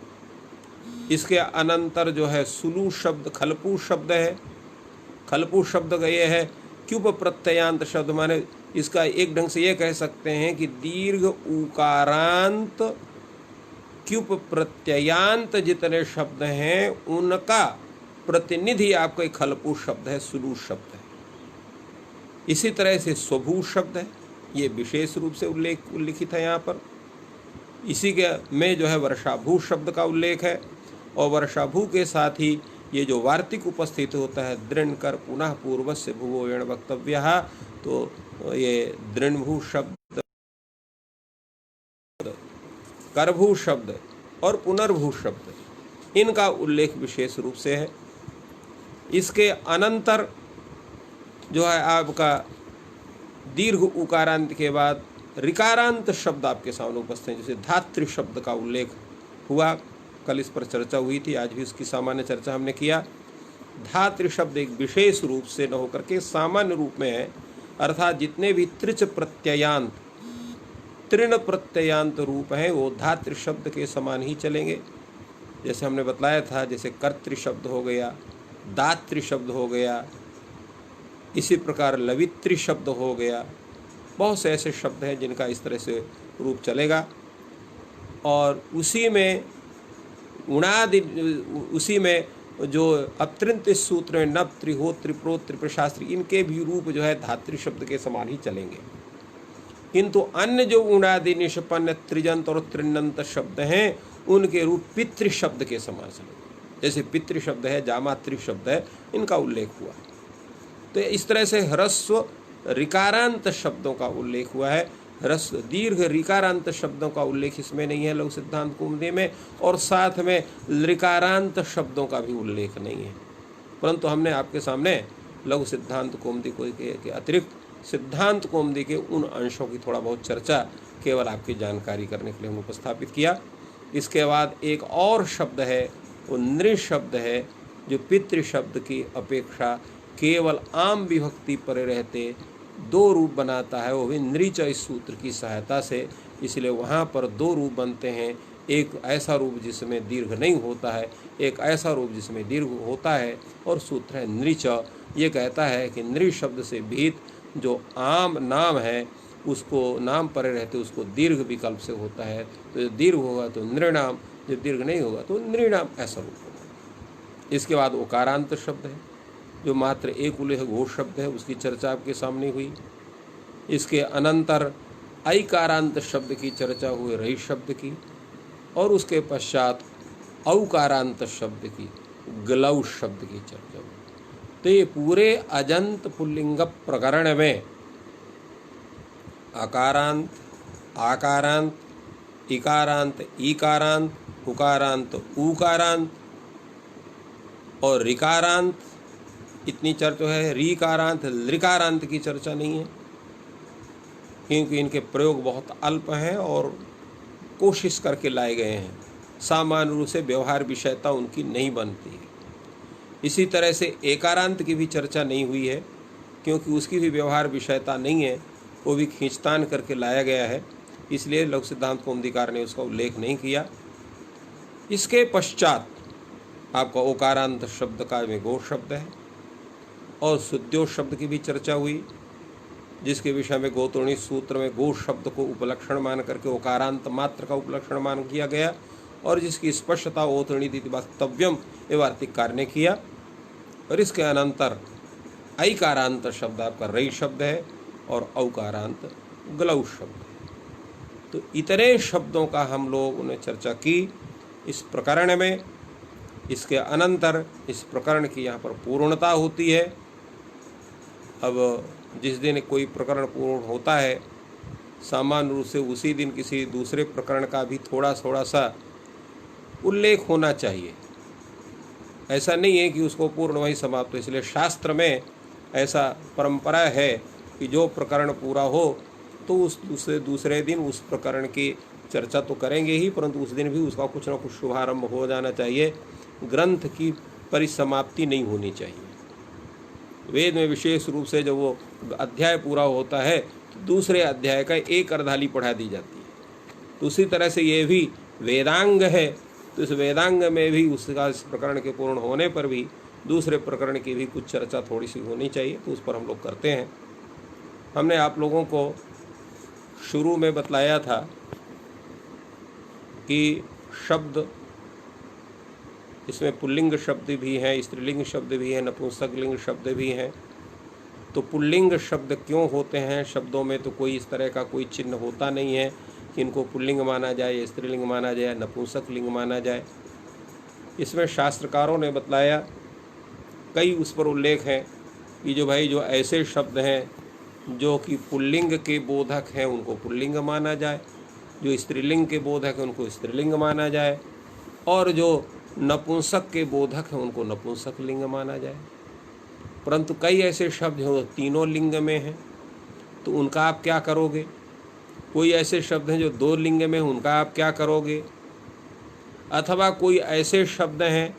इसके अनंतर जो है सुलू शब्द खलपू शब्द है। खलपू शब्द का ये है क्युप प्रत्ययांत शब्द, माने इसका एक ढंग से ये कह सकते हैं कि दीर्घ उकारांत क्युप प्रत्ययांत जितने शब्द हैं उनका प्रतिनिधि आपका एक खलपू शब्द है, सुलू शब्द है। इसी तरह से स्वभू शब्द है, ये विशेष रूप से उल्लिखित है यहाँ पर। इसी के में जो है वर्षाभू शब्द का उल्लेख है, और वर्षाभू के साथ ही ये जो वार्तिक उपस्थित होता है दृढ़ कर पुनः पूर्वस्य भुवो यण वक्तव्य, तो ये दृढ़भू शब्द, करभू शब्द और पुनर्भू शब्द, इनका उल्लेख विशेष रूप से है। इसके अनंतर जो है आपका दीर्घ उकारांत के बाद ऋकारांत शब्द आपके सामने उपस्थित हैं, जैसे धातृ शब्द का उल्लेख हुआ, कल इस पर चर्चा हुई थी, आज भी उसकी सामान्य चर्चा हमने किया। धातृ शब्द एक विशेष रूप से न होकर के सामान्य रूप में है, अर्थात जितने भी त्रिच प्रत्ययांत, तृण प्रत्ययांत रूप हैं वो धातृ शब्द के समान ही चलेंगे। जैसे हमने बतलाया था, जैसे कर्तृ शब्द हो गया, दातृ शब्द हो गया, इसी प्रकार लवित्री शब्द हो गया, बहुत से ऐसे शब्द हैं जिनका इस तरह से रूप चलेगा। और उसी में उसी में जो अत्रिंत सूत्र में नव, त्रिहो, त्रिप्रो, त्रिप्रशास्त्री, इनके भी रूप जो है धातृ शब्द के समान ही चलेंगे। किंतु अन्य जो उणादि, निष्पन्न, त्रिजंत और त्रिनंत शब्द हैं उनके रूप पितृ शब्द के समान चलेंगे। जैसे पितृ शब्द है, जामातृ शब्द है, इनका उल्लेख हुआ। तो इस तरह से ह्रस्व ऋकारांत शब्दों का उल्लेख हुआ है। ह्रस्व दीर्घ ऋकारांत शब्दों का उल्लेख इसमें नहीं है लघु सिद्धांत कौमुदी में, और साथ में ऋकारांत शब्दों का भी उल्लेख नहीं है। परंतु हमने आपके सामने लघु सिद्धांत कौमुदी के अतिरिक्त सिद्धांत कौमुदी के उन अंशों की थोड़ा बहुत चर्चा केवल आपकी जानकारी करने के लिए हम उपस्थापित किया। इसके बाद एक और शब्द है, वो नृ शब्द है, जो पितृ शब्द की अपेक्षा केवल आम विभक्ति पर रहते दो रूप बनाता है, वो भी नृच इस सूत्र की सहायता से। इसलिए वहाँ पर दो रूप बनते हैं, एक ऐसा रूप जिसमें दीर्घ नहीं होता है, एक ऐसा रूप जिसमें दीर्घ होता है, और सूत्र है नृच। ये कहता है कि नृ शब्द से भीत जो आम नाम है उसको नाम पर रहते उसको दीर्घ विकल्प से होता है, तो जो दीर्घ होगा तो नृणाम, जो दीर्घ नहीं होगा तो नृणाम, ऐसा रूप होगा। इसके बाद ओकारांत शब्द है, जो मात्र एक उल्लेख घोष शब्द है, उसकी चर्चा आपके सामने हुई। इसके अनंतर ऐकारांत शब्द की चर्चा हुई, रही शब्द की, और उसके पश्चात औकारांत शब्द की, ग्लौ शब्द की चर्चा हुई। तो ये पूरे अजंत पुल्लिंग प्रकरण में अकारांत, आकारांत, इकारांत, ईकारांत, उकारांत, ऊकारांत और ऋकारांत, इतनी चर्चा है। रीकारांत, लृकारांत की चर्चा नहीं है, क्योंकि इनके प्रयोग बहुत अल्प हैं और कोशिश करके लाए गए हैं। सामान्य रूप से व्यवहार विषयता उनकी नहीं बनती है। इसी तरह से एकारांत की भी चर्चा नहीं हुई है, क्योंकि उसकी भी व्यवहार विषयता नहीं है, वो भी खींचतान करके लाया गया है, इसलिए लघु सिद्धांत कौमुदीकार ने उसका उल्लेख नहीं किया। इसके पश्चात आपका ओकारांत शब्द का में गो शब्द है, और शुद्ध्यो शब्द की भी चर्चा हुई, जिसके विषय में गोतोणी सूत्र में गो शब्द को उपलक्षण मान करके ओकारांत मात्र का उपलक्षण मान किया गया, और जिसकी स्पष्टता ओतणीति वास्तव्यम ये वार्तिककार ने किया। और इसके अनंतर ऐकारांत शब्द आपका रई शब्द है, और औकारांत ग्लौ शब्द है। तो इतने शब्दों का हम लोगों ने चर्चा की इस प्रकरण में। इसके अनंतर इस प्रकरण की यहाँ पर पूर्णता होती है। अब जिस दिन कोई प्रकरण पूर्ण होता है, सामान्य रूप से उसी दिन किसी दूसरे प्रकरण का भी थोड़ा थोड़ा सा उल्लेख होना चाहिए। ऐसा नहीं है कि उसको पूर्ण वही समाप्त हो। इसलिए शास्त्र में ऐसा परंपरा है कि जो प्रकरण पूरा हो तो उस दूसरे दिन उस प्रकरण की चर्चा तो करेंगे ही, परंतु उस दिन भी उसका कुछ ना कुछ शुभारंभ हो जाना चाहिए। ग्रंथ की परिसमाप्ति नहीं होनी चाहिए। वेद में विशेष रूप से जब वो अध्याय पूरा होता है तो दूसरे अध्याय का एक अर्धाली पढ़ा दी जाती है। तो उसी तरह से ये भी वेदांग है, तो इस वेदांग में भी उसका इस प्रकरण के पूर्ण होने पर भी दूसरे प्रकरण की भी कुछ चर्चा थोड़ी सी होनी चाहिए, तो उस पर हम लोग करते हैं। हमने आप लोगों को शुरू में बतलाया था कि शब्द इसमें पुल्लिंग शब्द भी हैं, स्त्रीलिंग शब्द भी हैं, नपुंसकलिंग शब्द भी हैं, तो पुल्लिंग शब्द क्यों होते हैं? शब्दों में तो कोई इस तरह का कोई चिन्ह होता नहीं है कि इनको पुल्लिंग माना जाए, स्त्रीलिंग माना जाए, नपुंसक लिंग माना जाए। इसमें शास्त्रकारों ने बतलाया, कई उस पर उल्लेख हैं कि जो भाई जो ऐसे शब्द हैं जो कि पुल्लिंग के बोधक हैं उनको पुल्लिंग माना जाए, जो स्त्रीलिंग के बोधक हैं उनको स्त्रीलिंग माना जाए, और जो नपुंसक के बोधक हैं उनको नपुंसक लिंग माना जाए। परंतु कई ऐसे शब्द हैं तीनों लिंग में हैं, तो उनका आप क्या करोगे? कोई ऐसे शब्द हैं जो दो लिंग में हैं, उनका आप क्या करोगे? अथवा कोई ऐसे शब्द हैं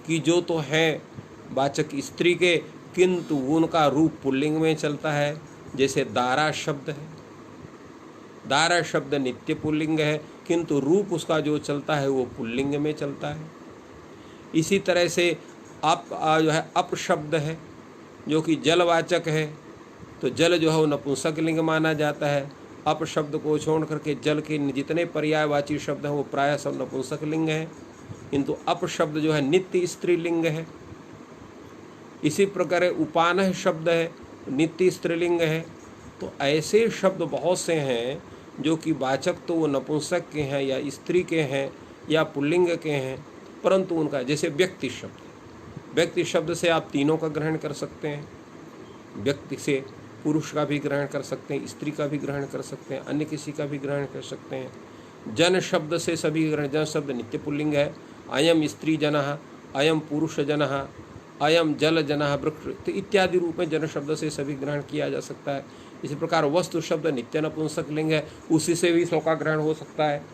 कि जो तो हैं वाचक स्त्री के, किंतु उनका रूप पुल्लिंग में चलता है, जैसे दारा शब्द है। दारा शब्द नित्य पुल्लिंग है, किंतु रूप उसका जो चलता है वो पुल्लिंग में चलता है। इसी तरह से जो है अप शब्द है, जो कि जलवाचक है, तो जल जो है वो नपुंसक लिंग माना जाता है। अप शब्द को छोड़ करके जल के जितने पर्यायवाची शब्द हैं वो प्रायः सब नपुंसक लिंग हैं, किंतु अप शब्द जो है नित्य स्त्रीलिंग है। इसी प्रकार उपानह शब्द है, नित्य स्त्रीलिंग है। तो ऐसे शब्द बहुत से हैं जो कि वाचक तो वो नपुंसक के हैं या स्त्री के हैं या पुल्लिंग के हैं, परंतु उनका, जैसे व्यक्ति शब्द, व्यक्ति शब्द से आप तीनों का ग्रहण कर सकते हैं। व्यक्ति से पुरुष का भी ग्रहण कर सकते हैं, स्त्री का भी ग्रहण कर सकते हैं, अन्य किसी का भी ग्रहण कर सकते हैं। जन शब्द से सभी ग्रहण, जन शब्द नित्य पुल्लिंग है। अयम स्त्री जनः, अयम पुरुष जनः, अयम जल जनः वृक्ष इत्यादि रूप में जन शब्द से सभी ग्रहण किया जा सकता है। इसी प्रकार वस्तु शब्द नित्य नपुंसक लिंग है, उसी से भी सौ का ग्रहण हो सकता है।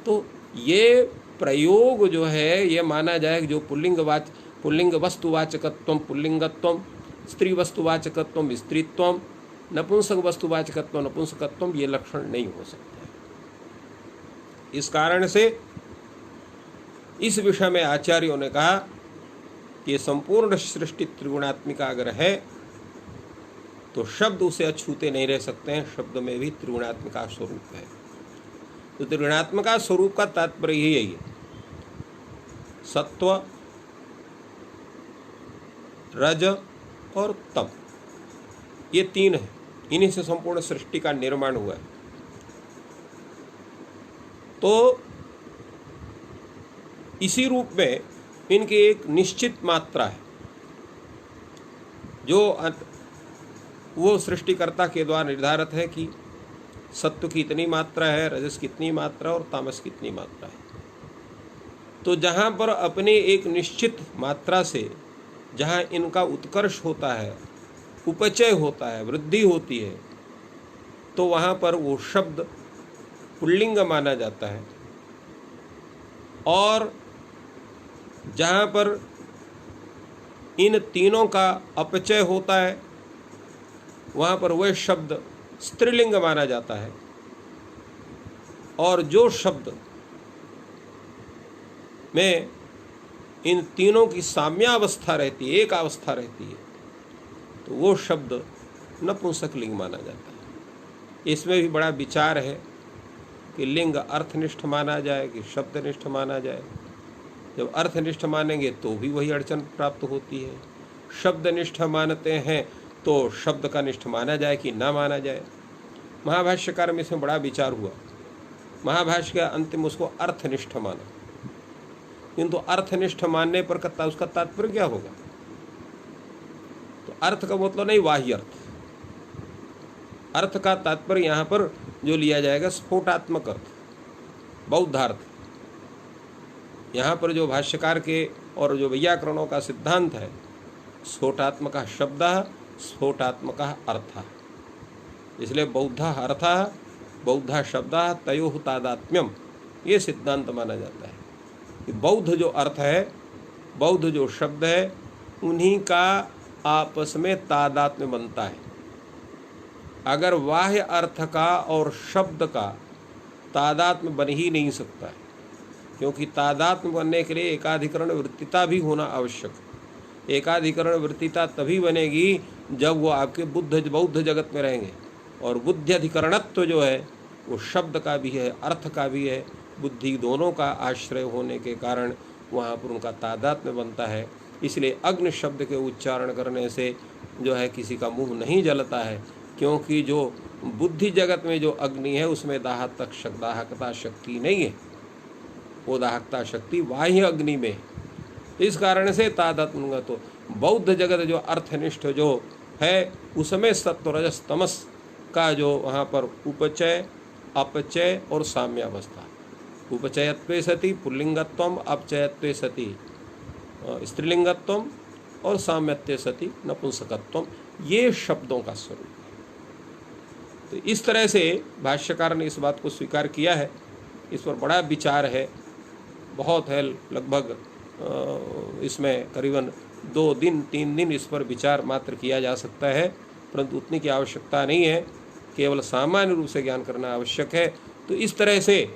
तो ये प्रयोग जो है ये माना जाए जो पुल्लिंग वस्तुवाचकत्वम पुल्लिंगत्वम, स्त्री वस्तुवाचकत्वम स्त्रीत्वम, नपुंसक वस्तुवाचकत्वम नपुंसकत्वम, ये लक्षण नहीं हो सकते हैं। इस कारण से इस विषय में आचार्यों ने कहा कि संपूर्ण सृष्टि त्रिगुणात्मिका अगर है तो शब्द उसे अछूते नहीं रह सकते हैं। शब्द में भी त्रिगुणात्मिका स्वरूप है। तो त्रिगुणात्मिका स्वरूप का तात्पर्य यही है, सत्व, रज और तम, ये तीन है। इन्हीं से संपूर्ण सृष्टि का निर्माण हुआ है। तो इसी रूप में इनकी एक निश्चित मात्रा है जो वो सृष्टिकर्ता के द्वारा निर्धारित है कि सत्व की इतनी मात्रा है, रजस कितनी मात्रा और तामस कितनी मात्रा है। तो जहाँ पर अपने एक निश्चित मात्रा से जहाँ इनका उत्कर्ष होता है, उपचय होता है, वृद्धि होती है, तो वहाँ पर वो शब्द पुल्लिंग माना जाता है। और जहाँ पर इन तीनों का अपचय होता है वहाँ पर वह शब्द स्त्रीलिंग माना जाता है। और जो शब्द में इन तीनों की साम्यावस्था रहती है, एक अवस्था रहती है, तो वो शब्द नपुंसक लिंग माना जाता है। इसमें भी बड़ा विचार है कि लिंग अर्थनिष्ठ माना जाए कि शब्दनिष्ठ माना जाए। जब अर्थनिष्ठ मानेंगे तो भी वही अड़चन प्राप्त होती है। शब्दनिष्ठ मानते हैं तो शब्द का निष्ठ माना जाए कि ना माना जाए। महाभाष्यकार में इसमें बड़ा विचार हुआ। महाभाष्य के अंतिम उसको अर्थनिष्ठ माना, किंतु अर्थनिष्ठ मानने पर उसका तात्पर्य क्या होगा? तो अर्थ का मतलब नहीं बाह्य अर्थ। अर्थ का तात्पर्य यहाँ पर जो लिया जाएगा स्फोटात्मक अर्थ, बौद्धार्थ। यहाँ पर जो भाष्यकार के और जो वैयाकरणों का सिद्धांत है, स्फोटात्मक शब्द स्फोटात्मक अर्थ, इसलिए बौद्ध अर्थ बौद्ध शब्द तयोः तादात्म्यम, ये सिद्धांत माना जाता है कि बौद्ध जो अर्थ है, बौद्ध जो शब्द है, उन्हीं का आपस में तादात्म्य बनता है। अगर बाह्य अर्थ का और शब्द का तादात्म्य बन ही नहीं सकता है, क्योंकि तादात्म्य बनने के लिए एकाधिकरण वृत्तिता भी होना आवश्यक है। एकाधिकरण वृत्तिता तभी बनेगी जब वो आपके बौद्ध जगत में रहेंगे। और बुद्धि अधिकरणत्व जो है वो शब्द का भी है, अर्थ का भी है, बुद्धि दोनों का आश्रय होने के कारण वहाँ पर उनका तादात्म्य बनता है। इसलिए अग्नि शब्द के उच्चारण करने से जो है किसी का मुंह नहीं जलता है, क्योंकि जो बुद्धि जगत में जो अग्नि है उसमें दाहकता शक्ति नहीं है, वो दाहकता शक्ति बाह्य अग्नि में है। इस कारण से तादात्म्य तो बौद्ध जगत जो अर्थनिष्ठ जो है उसमें सत्व रजस तमस का जो वहाँ पर उपचय अपचय और साम्यावस्था, उपचयत्वे सति पुल्लिंगत्वम, अपचयत्वे सति स्त्रीलिंगत्वम और साम्यत्वे सति नपुंसकत्वम, ये शब्दों का स्वरूप है। तो इस तरह से भाष्यकार ने इस बात को स्वीकार किया है। इस पर बड़ा विचार है, बहुत है, लगभग इसमें करीबन 2 दिन 3 दिन इस पर विचार मात्र किया जा सकता है, परंतु उतनी की आवश्यकता नहीं है, केवल सामान्य रूप से ज्ञान करना आवश्यक है। तो इस तरह से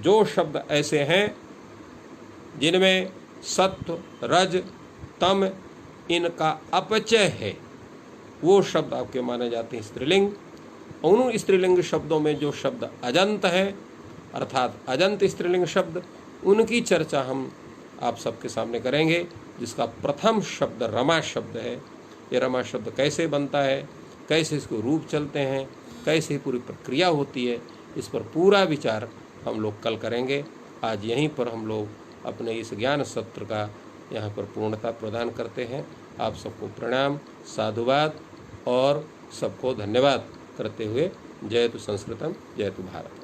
जो शब्द ऐसे हैं जिनमें सत्व रज तम इनका अपचय है, वो शब्द आपके माने जाते हैं स्त्रीलिंग। उन स्त्रीलिंग शब्दों में जो शब्द अजंत है, अर्थात अजंत स्त्रीलिंग शब्द, उनकी चर्चा हम आप सबके सामने करेंगे, जिसका प्रथम शब्द रमा शब्द है। ये रमा शब्द कैसे बनता है, कैसे इसको रूप चलते हैं, कैसे पूरी प्रक्रिया होती है, इस पर पूरा विचार हम लोग कल करेंगे। आज यहीं पर हम लोग अपने इस ज्ञान सत्र का यहाँ पर पूर्णता प्रदान करते हैं। आप सबको प्रणाम, साधुवाद और सबको धन्यवाद करते हुए जयतु संस्कृतम, जयतु भारत।